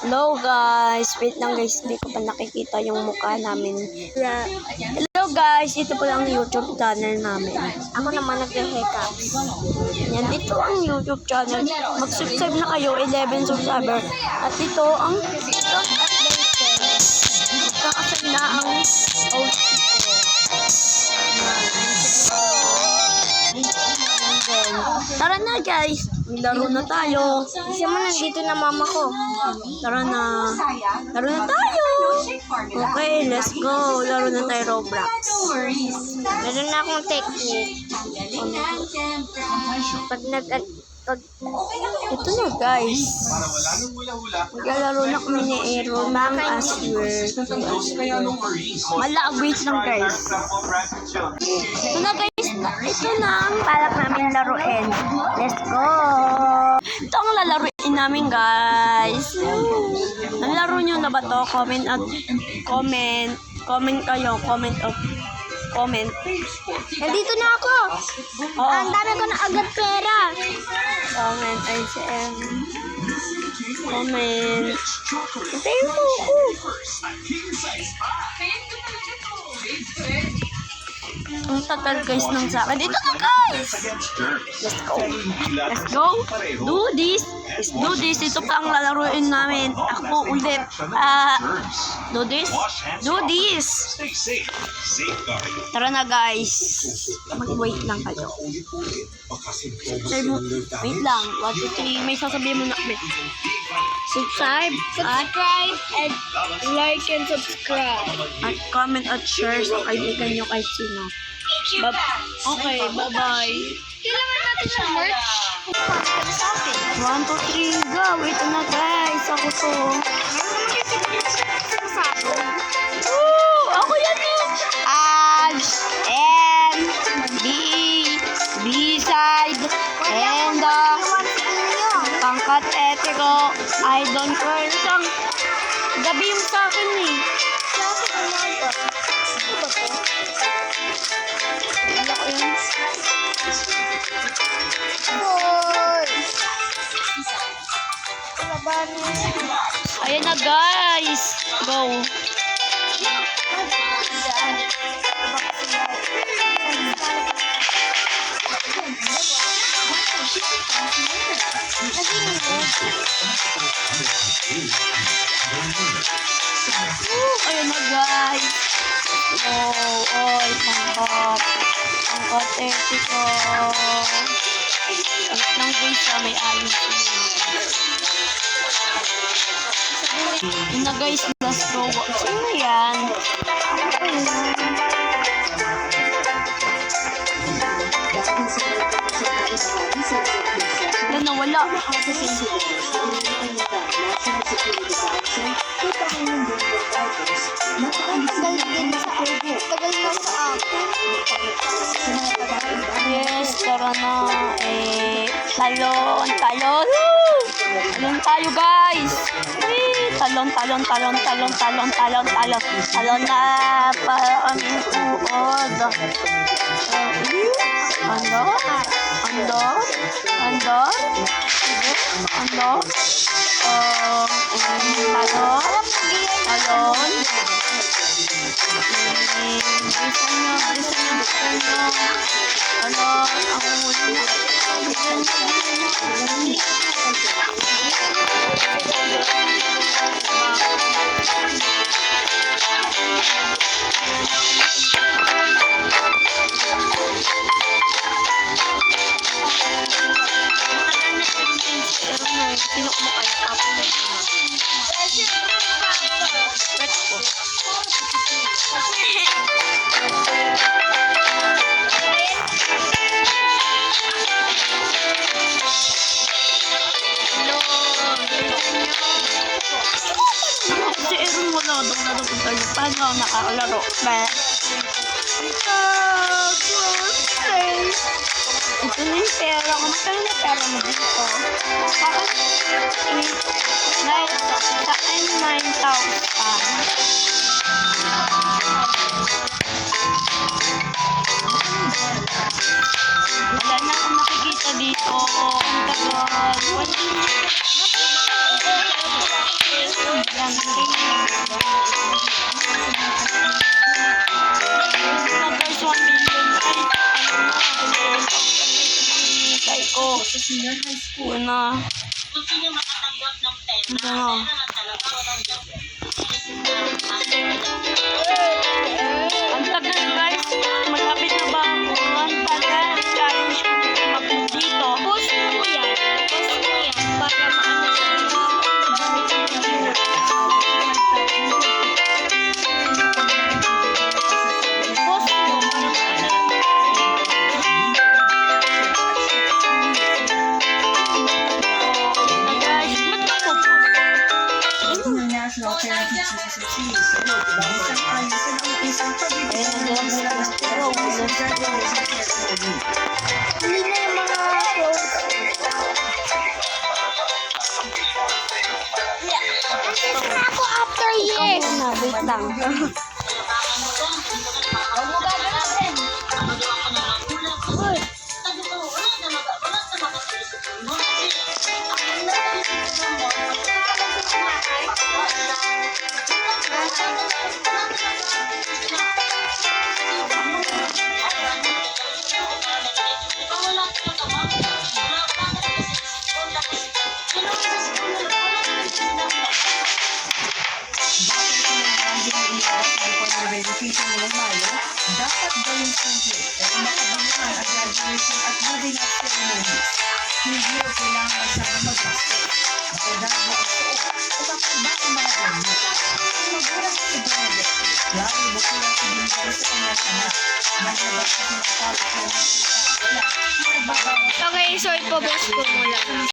Hello guys, wait lang guys, hindi ko pa nakikita yung mukha namin. Hello guys, ito po lang YouTube channel namin. Ako naman nagre-hiccups. Yan, ito ang YouTube channel. Mag-subscribe na kayo, 11 subscriber. At ito ang update. Magkakasal na ang OC ko. Tara na guys, maglaro na tayo. Kasi mo nandito na mama ko. Tara na. Laro na tayo. Okay, let's go. Laro na tayo Roblox. Meron na akong technique. Ito na guys. Maglalaro na kami ni Aero ng Asword. Wait lang guys. Ito na guys. Ito na ang balak namin laruin. Let's go! Ito ang lalaruin namin guys. Nalaro nyo na ba to? Comment kayo. Comment. Nandito na ako. Oh. Ang dami ko na agad pera. Comment. ICM. Comment. Hintayin mo ako. Ang tatal guys ng sa akin. Dito na guys! Let's go. Let's go. Do this. Let's do this. Ito pa ang lalaruin namin. Ako ulit. Do this. Do this. Tara na guys. Mag-wait lang kayo. Wait lang. 1, 2, 3. May sasabihin mo na kami. Subscribe and like and subscribe. At comment at share sa kaibigan nyo kahit sino. Okay, bye-bye. Kailangan natin ng merch. 1, 2, 3, go! Ito na guys. Ako to. Ako yan eh. B-side and pangkat etiko. I don't care. Isang gabi yung sa akin eh. Sa akin naman ba? Ano ba to? Wala ko yan. Ayan na guys. Go. Ayan na guys. Oy, pangkat etiko. Wait lang guys, may ayos. Yun na guys, let's go. Sino yan? Nawala. Tagal na sa akin. Yes, tara na. Talon tayo guys. Talon na para kaming uod. Talon. Paano ako nakakalaro? Ito na yung pera ko. Magkano na pera mo dito? Sa akin 9,000. Wala na akong nakikita dito. Ang tagal. Yan. Na guys, 1 million. Ay, ano na. Yun na. Yun na. Ang tagal guys. Malapit na ba ako? Ang tagal. Challenge ko mag-upload dito. Post mo yan. Post mo yan. Para maano siya. Post mo. Para maano. Na guys, ba't ako po? National Parent Teachers Association. Isang ayos Ayun na guys. Pero, Hindi na yung mga post. Nandito na ako after years. na, wait lang. Huwag mo gagawin. Uy. verification ng Mayo, dapat gawin simple at makabuluhan ang graduation at moving up ceremonies. Hindi rin kailangan masyado mag-gastos. Makadabo ang suot o kakaiba ang mga ganyo. Kung magulang si Bernadette, lalo mo kulang si Bintay sa kanyang anak. Maglabas sa sinatawag ng mga wala, nagbabawas Okay, sorry po, boss ko mo lang.